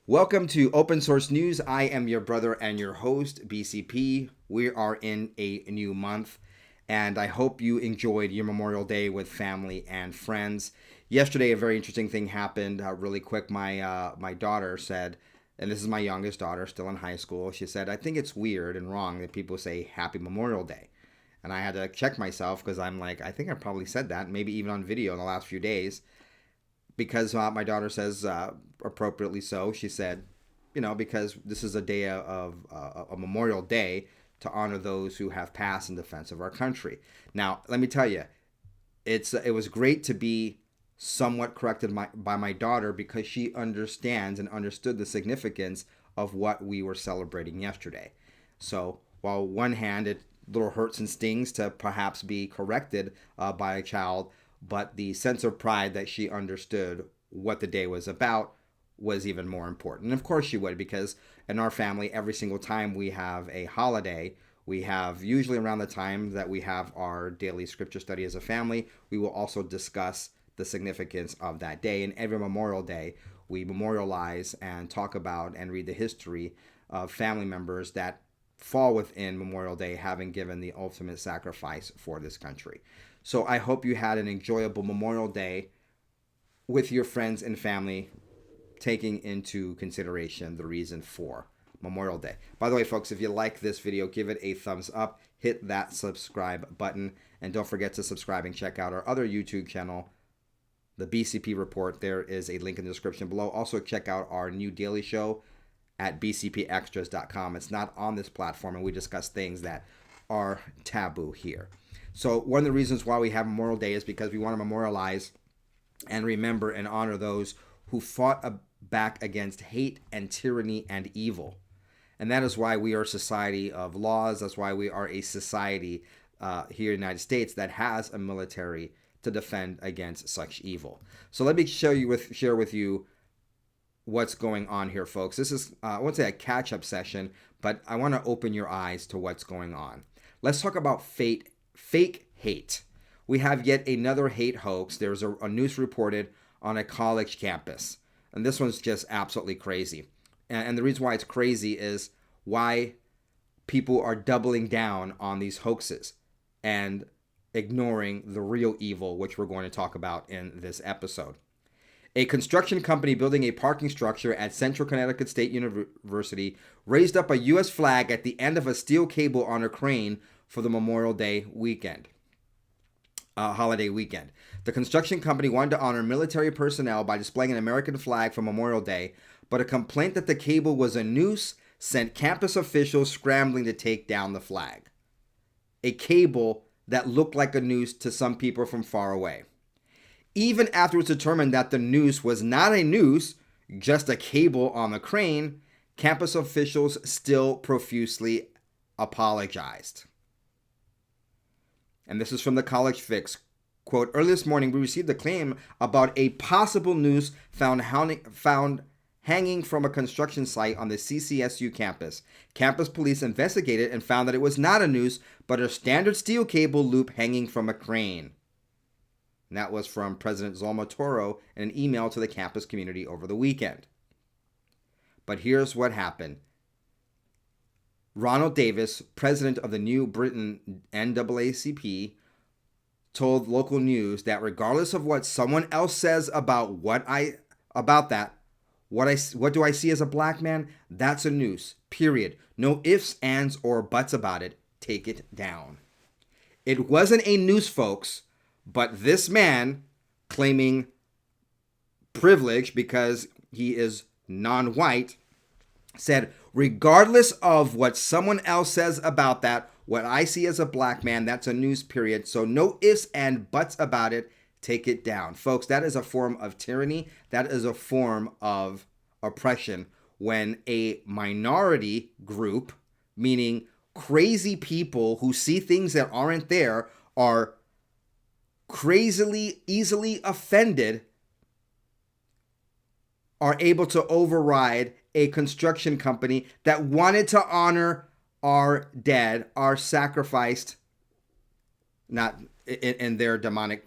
Welcome to Open Source News. I am your brother and your host, BCP. We are in a new month, and I hope you enjoyed your Memorial Day with family and friends. Yesterday, a very interesting thing happened. Really quick, my daughter said, and this is my youngest daughter, still in high school. She said, "I think it's weird and wrong that people say Happy Memorial Day." And I had to check myself because I'm like, I think I probably said that, maybe even on video in the last few days because my daughter says, appropriately so, she said, because this is a day of a Memorial Day to honor those who have passed in defense of our country. Now, let me tell you, it was great to be somewhat corrected by my daughter because she understands and understood the significance of what we were celebrating yesterday. So while one hand it little hurts and stings to perhaps be corrected by a child, but the sense of pride that she understood what the day was about was even more important. And of course she would, because in our family, every single time we have a holiday, we have usually around the time that we have our daily scripture study as a family, we will also discuss the significance of that day. And every Memorial Day, we memorialize and talk about and read the history of family members that fall within Memorial Day having given the ultimate sacrifice for this country. So I hope you had an enjoyable Memorial Day with your friends and family, taking into consideration the reason for Memorial Day. By the way, folks, if you like this video, give it a thumbs up, hit that subscribe button, and don't forget to subscribe and check out our other YouTube channel, The BCP Report. There is a link in the description below. Also, check out our new daily show at bcpextras.com. It's not on this platform, and we discuss things that are taboo here. So one of the reasons why we have Memorial Day is because we want to memorialize and remember and honor those who fought back against hate and tyranny and evil. And that is why we are a society of laws. That's why we are a society here in the United States that has a military to defend against such evil. So let me share with you what's going on here, folks. This is, I won't say a catch-up session, but I want to open your eyes to what's going on. Let's talk about fake hate. We have yet another hate hoax. There's a news reported on a college campus, and this one's just absolutely crazy. And the reason why it's crazy is why people are doubling down on these hoaxes and ignoring the real evil, which we're going to talk about in this episode. A construction company building a parking structure at Central Connecticut State University raised up a U.S. flag at the end of a steel cable on a crane for the Memorial Day weekend, holiday weekend. The construction company wanted to honor military personnel by displaying an American flag for Memorial Day, but a complaint that the cable was a noose sent campus officials scrambling to take down the flag. A cable that looked like a noose to some people from far away. Even after it was determined that the noose was not a noose, just a cable on the crane, campus officials still profusely apologized. And this is from the College Fix. Quote, "Early this morning, we received a claim about a possible noose found hanging from a construction site on the CCSU campus. Campus police investigated and found that it was not a noose, but a standard steel cable loop hanging from a crane." And that was from President Zulma Toro in an email to the campus community over the weekend. But here's what happened. Ronald Davis, president of the New Britain NAACP, told local news that regardless of what someone else says about what do I see as a black man? That's a noose. Period. No ifs, ands, or buts about it. Take it down. It wasn't a noose, folks. But this man, claiming privilege because he is non-white, said, regardless of what someone else says about that, what I see as a black man, that's a noose, period. So no ifs and buts about it. Take it down. Folks, that is a form of tyranny. That is a form of oppression when a minority group, meaning crazy people who see things that aren't there, are crazily, easily offended, are able to override a construction company that wanted to honor our dead, our sacrificed, not in their demonic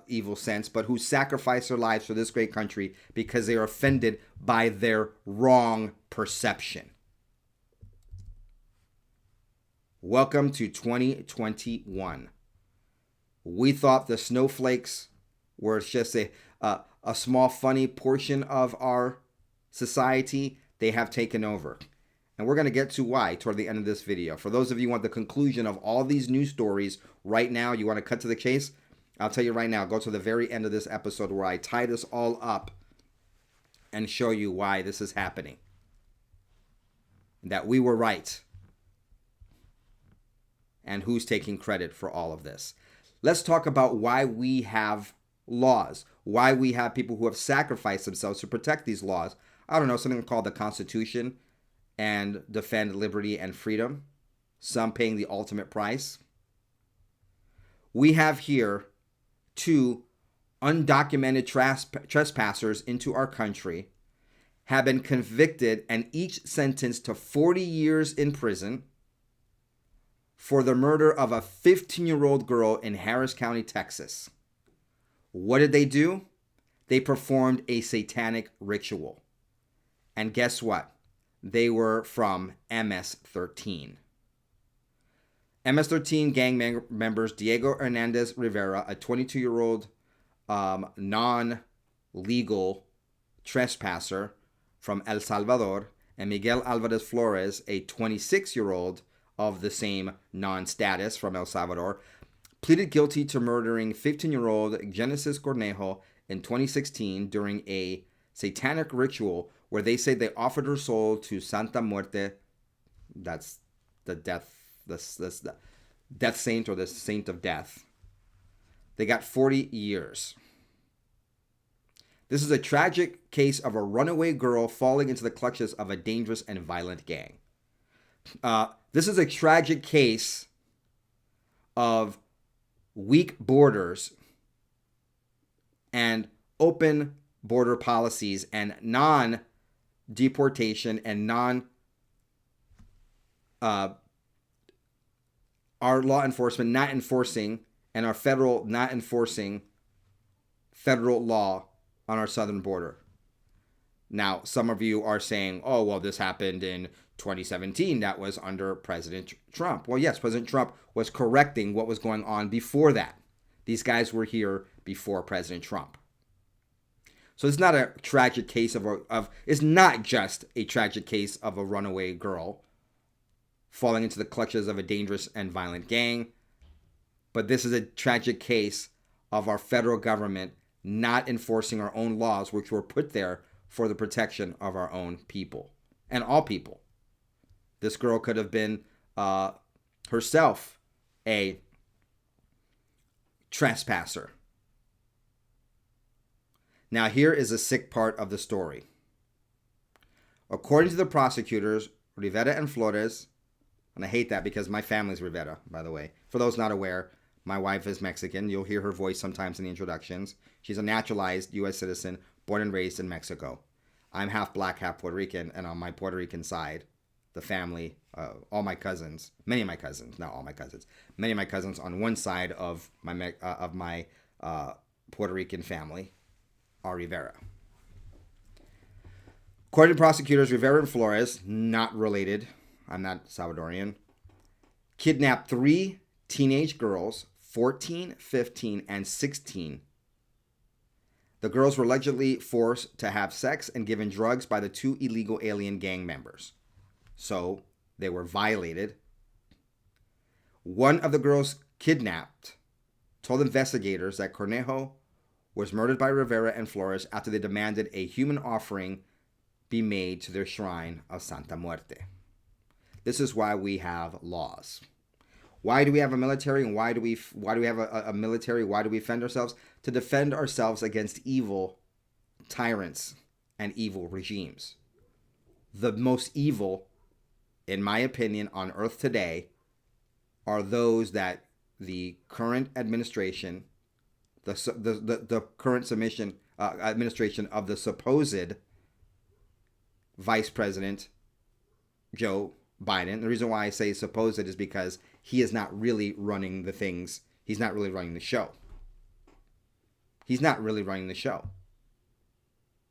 evil sense, but who sacrifice their lives for this great country because they are offended by their wrong perception. Welcome to 2021. We thought the snowflakes were just a small funny portion of our society. They have taken over. And we're going to get to why toward the end of this video. For those of you who want the conclusion of all these news stories right now, you want to cut to the chase, I'll tell you right now, go to the very end of this episode where I tie this all up and show you why this is happening. That we were right. And who's taking credit for all of this. Let's talk about why we have laws, why we have people who have sacrificed themselves to protect these laws. I don't know, something called the Constitution, and defend liberty and freedom, some paying the ultimate price. We have here 2 undocumented trespassers into our country have been convicted and each sentenced to 40 years in prison for the murder of a 15-year-old girl in Harris County, Texas. What did they do? They performed a satanic ritual. And guess what? They were from MS-13. MS-13 gang members Diego Hernandez Rivera, a 22-year-old non-legal trespasser from El Salvador, and Miguel Alvarez Flores, a 26-year-old of the same non-status from El Salvador, pleaded guilty to murdering 15-year-old Genesis Cornejo in 2016 during a satanic ritual where they say they offered her soul to Santa Muerte. That's the death saint, or the saint of death. They got 40 years. This is a tragic case of a runaway girl falling into the clutches of a dangerous and violent gang. This is a tragic case of weak borders and open border policies and non-deportation and our law enforcement not enforcing, and our federal not enforcing federal law on our southern border. Now, some of you are saying, oh, well, this happened in 2017. That was under President Trump. Well, yes, President Trump was correcting what was going on before that. These guys were here before President Trump. So it's not a tragic case it's not just a tragic case of a runaway girl falling into the clutches of a dangerous and violent gang, but this is a tragic case of our federal government not enforcing our own laws, which were put there for the protection of our own people and all people. This girl could have been herself a trespasser. Now, here is a sick part of the story. According to the prosecutors, Rivera and Flores, and I hate that because my family's Rivera, by the way. For those not aware, my wife is Mexican. You'll hear her voice sometimes in the introductions. She's a naturalized U.S. citizen, born and raised in Mexico. I'm half black, half Puerto Rican, and on my Puerto Rican side, the family, all my cousins, many of my cousins, not all my cousins, many of my cousins on one side of my Puerto Rican family are Rivera. According to prosecutors, Rivera and Flores, not related, I'm not Salvadorian, kidnapped 3 teenage girls, 14, 15, and 16. The girls were allegedly forced to have sex and given drugs by the 2 illegal alien gang members. So they were violated. One of the girls kidnapped told investigators that Cornejo was murdered by Rivera and Flores after they demanded a human offering be made to their shrine of Santa Muerte. This is why we have laws. Why do we have a military, and why do we have a military? Why do we defend ourselves? To defend ourselves against evil tyrants and evil regimes. The most evil, in my opinion, on earth today are those that the current administration, the current administration of the supposed Vice President Joe Biden. The reason why I say supposed is because he is not really running the things he's not really running the show. He's not really running the show.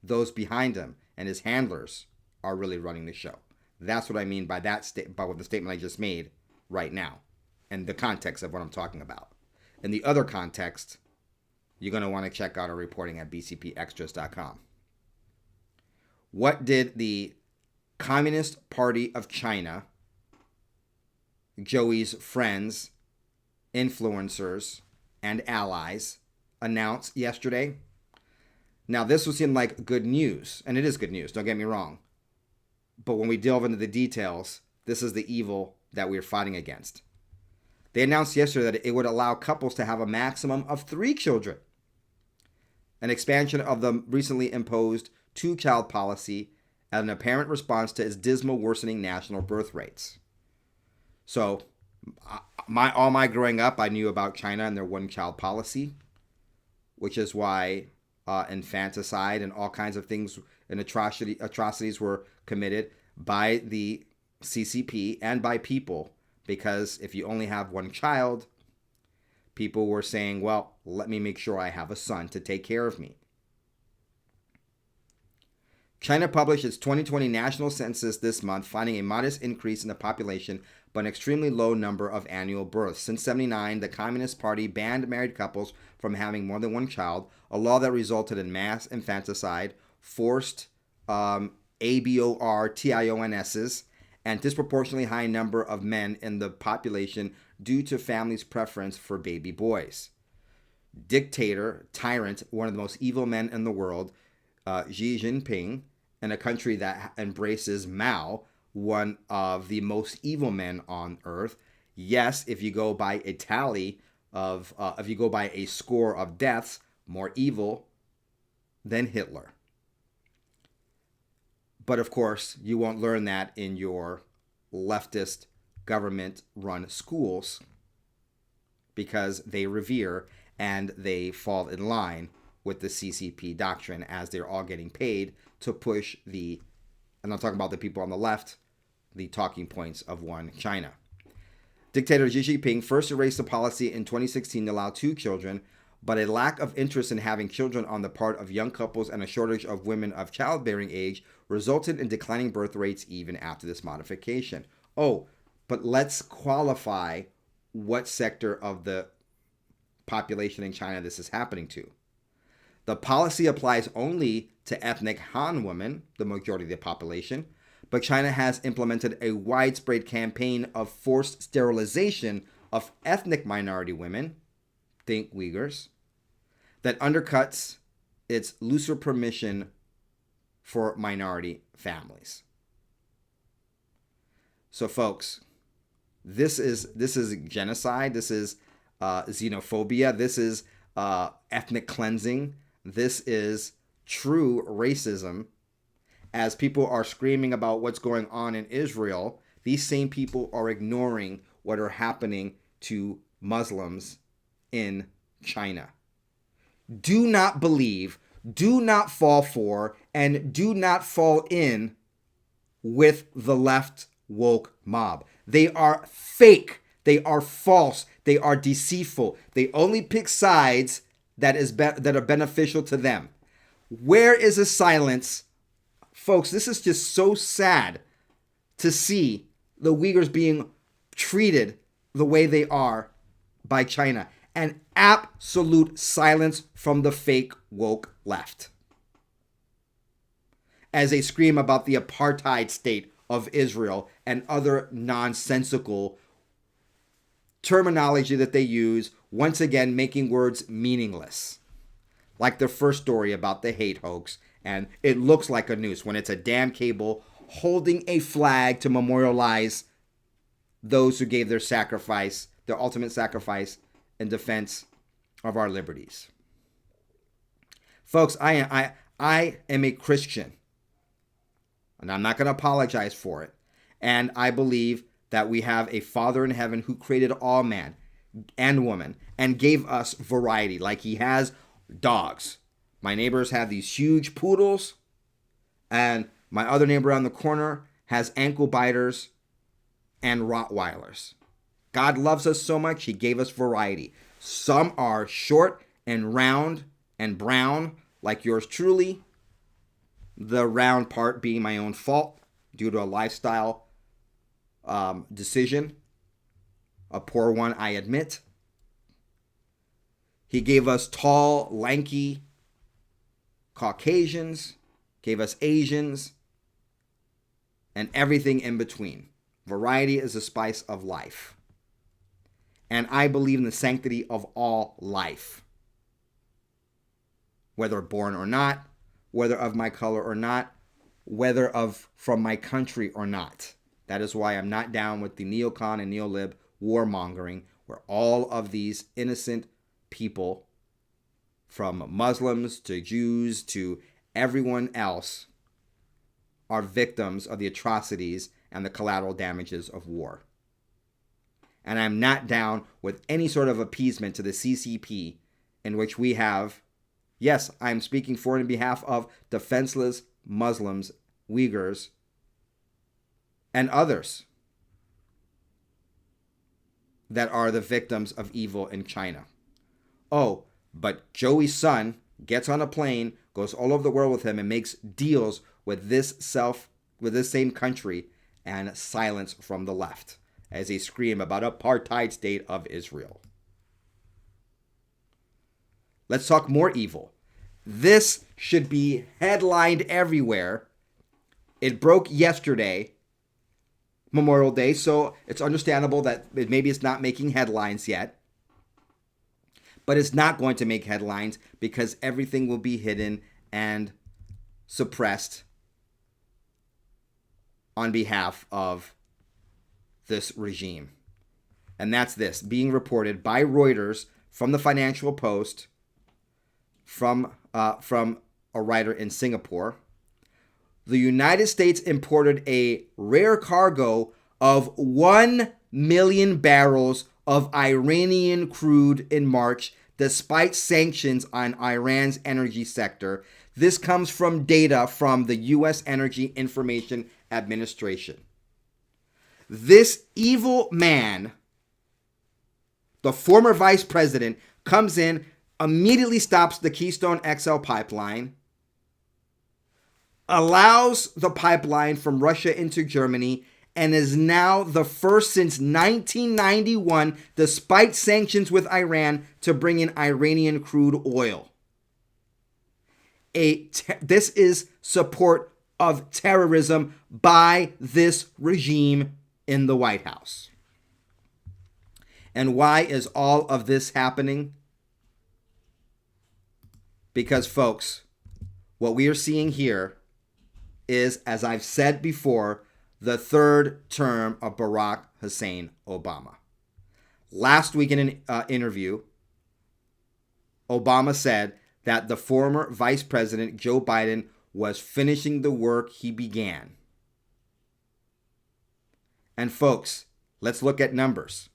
Those behind him and his handlers are really running the show. That's what I mean by by what the statement I just made right now, and the context of what I'm talking about. In the other context, you're going to want to check out our reporting at bcpextras.com. What did the Communist Party of China, Joey's friends, influencers, and allies, announce yesterday? Now, this will seem like good news, and it is good news, don't get me wrong. But when we delve into the details, this is the evil that we're fighting against. They announced yesterday that it would allow couples to have a maximum of 3 children. An expansion of the recently imposed 2-child policy and an apparent response to its dismal worsening national birth rates. So, all my growing up, I knew about China and their 1-child policy, which is why infanticide and all kinds of things and atrocities were committed by the CCP and by people, because if you only have 1 child, people were saying, well, let me make sure I have a son to take care of me. China published its 2020 national census this month, finding a modest increase in the population but an extremely low number of annual births. Since 1979, the Communist Party banned married couples from having more than 1 child, a law that resulted in mass infanticide, forced abortions, and disproportionately high number of men in the population due to families' preference for baby boys. Dictator, tyrant, one of the most evil men in the world, Xi Jinping, in a country that embraces Mao, one of the most evil men on earth. Yes, if you go by a tally of, if you go by a score of deaths, more evil than Hitler. But of course, you won't learn that in your leftist government-run schools, because they revere and they fall in line with the CCP doctrine, as they're all getting paid to push the, and I'm talking about the people on the left, the talking points of one China. Dictator Xi Jinping first erased the policy in 2016 to allow 2 children, but a lack of interest in having children on the part of young couples and a shortage of women of childbearing age resulted in declining birth rates even after this modification. Oh, but let's qualify what sector of the population in China this is happening to. The policy applies only to ethnic Han women, the majority of the population, but China has implemented a widespread campaign of forced sterilization of ethnic minority women, think Uyghurs, that undercuts its looser permission for minority families. So folks, this is genocide, this is xenophobia, this is ethnic cleansing, this is true racism. As people are screaming about what's going on in Israel, these same people are ignoring what are happening to Muslims in China. Do not believe, do not fall for, and do not fall in with the left woke mob. They are fake. They are false. They are deceitful. They only pick sides that are beneficial to them. Where is the silence? Folks, this is just so sad to see the Uyghurs being treated the way they are by China. And absolute silence from the fake woke left as they scream about the apartheid state of Israel and other nonsensical terminology that they use, once again making words meaningless. Like the first story about the hate hoax, and it looks like a noose when it's a damn cable holding a flag to memorialize those who gave their sacrifice, their ultimate sacrifice in defense of our liberties. Folks, I am a Christian, and I'm not going to apologize for it. And I believe that we have a Father in heaven who created all man and woman and gave us variety, like he has dogs. My neighbors have these huge poodles, and my other neighbor on the corner has ankle biters and Rottweilers. God loves us so much, he gave us variety. Some are short and round and brown, like yours truly. The round part being my own fault due to a lifestyle decision. A poor one, I admit. He gave us tall, lanky Caucasians, gave us Asians, and everything in between. Variety is the spice of life. And I believe in the sanctity of all life. Whether born or not, whether of my color or not, whether from my country or not. That is why I'm not down with the neocon and neolib warmongering, where all of these innocent people, from Muslims to Jews to everyone else, are victims of the atrocities and the collateral damages of war. And I'm not down with any sort of appeasement to the CCP, in which we have, yes, I'm speaking for and in behalf of defenseless Muslims, Uyghurs, and others that are the victims of evil in China. Oh, but Joey's son gets on a plane, goes all over the world with him, and makes deals with this same country, and silence from the left as they scream about apartheid state of Israel. Let's talk more evil. This should be headlined everywhere. It broke yesterday, Memorial Day, so it's understandable that maybe it's not making headlines yet. But it's not going to make headlines because everything will be hidden and suppressed on behalf of this regime. And that's this, being reported by Reuters, from the Financial Post, from a writer in Singapore. The United States imported a rare cargo of 1 million barrels of Iranian crude in March, despite sanctions on Iran's energy sector. This comes from data from the U.S. Energy Information Administration. This evil man, the former vice president, comes in, immediately stops the Keystone XL pipeline, allows the pipeline from Russia into Germany, and is now the first since 1991, despite sanctions with Iran, to bring in Iranian crude oil. This is support of terrorism by this regime in the White House. And why is all of this happening? Because, folks, what we are seeing here is, as I've said before, the third term of Barack Hussein Obama. Last week in an interview, Obama said that the former Vice President Joe Biden was finishing the work he began. And folks, let's look at numbers.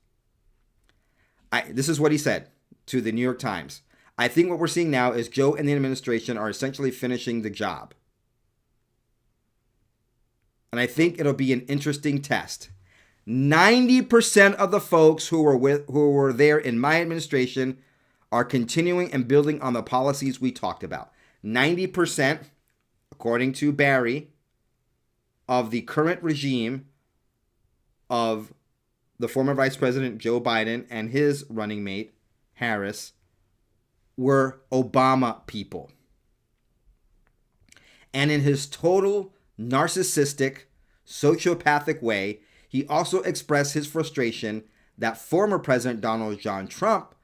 This is what he said to the New York Times. I think what we're seeing now is Joe and the administration are essentially finishing the job. And I think it'll be an interesting test. 90% of the folks who were there in my administration are continuing and building on the policies we talked about. 90%, according to Barry, of the current regime of the former Vice President Joe Biden and his running mate, Harris, were Obama people. And in his total narcissistic, sociopathic way, he also expressed his frustration that former President Donald John Trump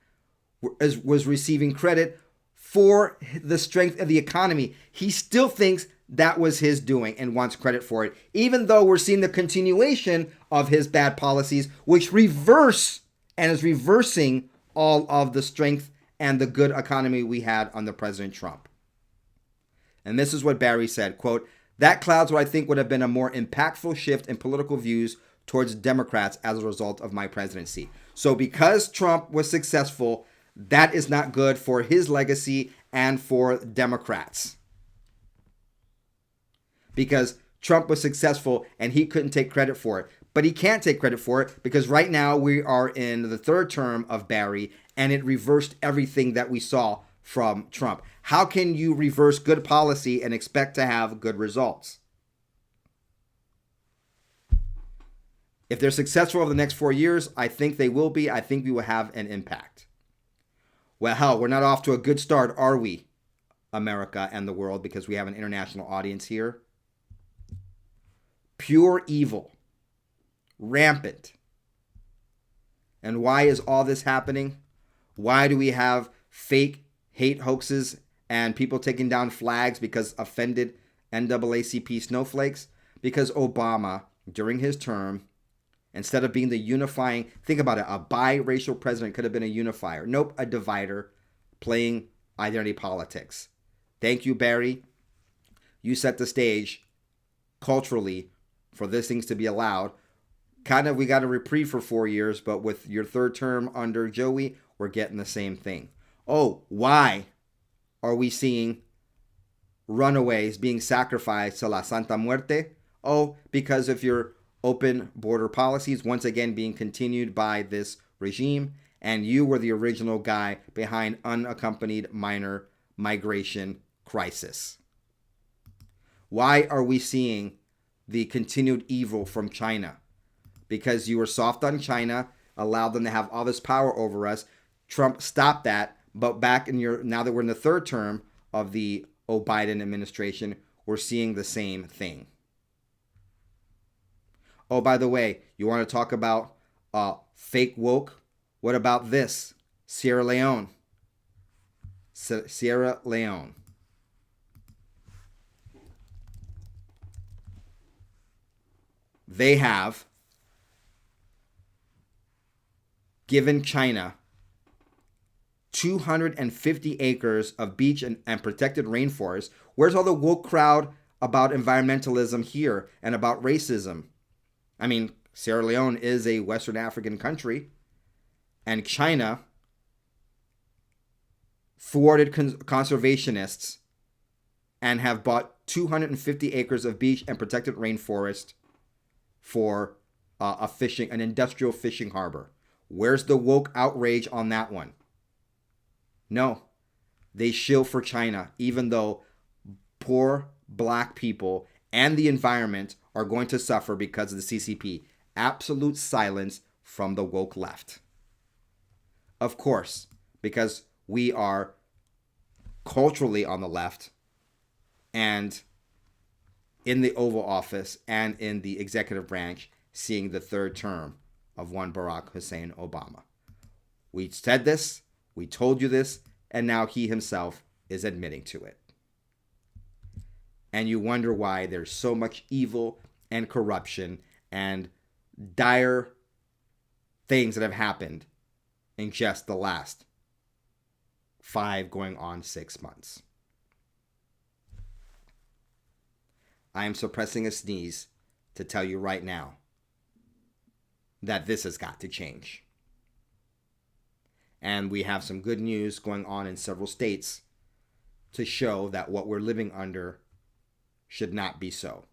was receiving credit for the strength of the economy. He still thinks that was his doing and wants credit for it, even though we're seeing the continuation of his bad policies, which reverse and is reversing all of the strength and the good economy we had under President Trump. And this is what Barry said, quote, "That clouds what I think would have been a more impactful shift in political views towards Democrats as a result of my presidency." So because Trump was successful, that is not good for his legacy and for Democrats. Because Trump was successful and he couldn't take credit for it. But he can't take credit for it because right now we are in the third term of Barry and it reversed everything that we saw from Trump. How can you reverse good policy and expect to have good results? If they're successful over the next 4 years, I think they will be. I think we will have an impact. Well, hell, we're not off to a good start, are we, America and the world, because we have an international audience here? Pure evil. Rampant. And why is all this happening? Why do we have fake hate hoaxes and people taking down flags because offended NAACP snowflakes? Because Obama, during his term, instead of being the unifying, think about it, a biracial president could have been a unifier. Nope, a divider playing identity politics. Thank you, Barry. You set the stage culturally for these things to be allowed. Kind of, we got a reprieve for 4 years, but with your third term under Joey, we're getting the same thing. Oh, why are we seeing runaways being sacrificed to La Santa Muerte? Oh, because of your open border policies once again being continued by this regime, and you were the original guy behind unaccompanied minor migration crisis. Why are we seeing the continued evil from China? Because you were soft on China, allowed them to have all this power over us. Trump stopped that, but now that we're in the third term of the Biden administration, we're seeing the same thing. Oh, by the way, you want to talk about fake woke? What about this? Sierra Leone. Sierra Leone. They have given China 250 acres of beach and protected rainforest. Where's all the woke crowd about environmentalism here and about racism? I mean, Sierra Leone is a Western African country, and China thwarted conservationists and have bought 250 acres of beach and protected rainforest for an industrial fishing harbor. Where's the woke outrage on that one? No, they shill for China, even though poor black people and the environment are going to suffer because of the CCP. Absolute silence from the woke left. Of course, because we are culturally on the left and in the Oval Office and in the executive branch seeing the third term of one Barack Hussein Obama. We said this, we told you this, and now he himself is admitting to it. And you wonder why there's so much evil and corruption and dire things that have happened in just the last 5 going on 6 months. I am suppressing a sneeze to tell you right now that this has got to change. And we have some good news going on in several states to show that what we're living under should not be so.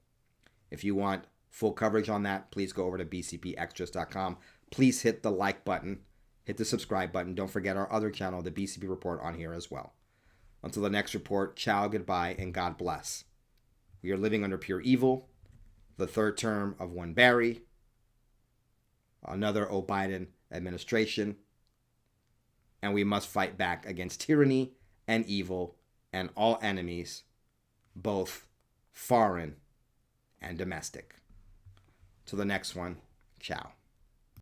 If you want full coverage on that, please go over to bcpextras.com. Please hit the like button, hit the subscribe button. Don't forget our other channel, the BCP Report, on here as well. Until the next report, ciao, goodbye, and God bless. We are living under pure evil, the third term of one Barry, another Biden administration, and we must fight back against tyranny and evil and all enemies, both foreign and domestic. Till the next one, ciao.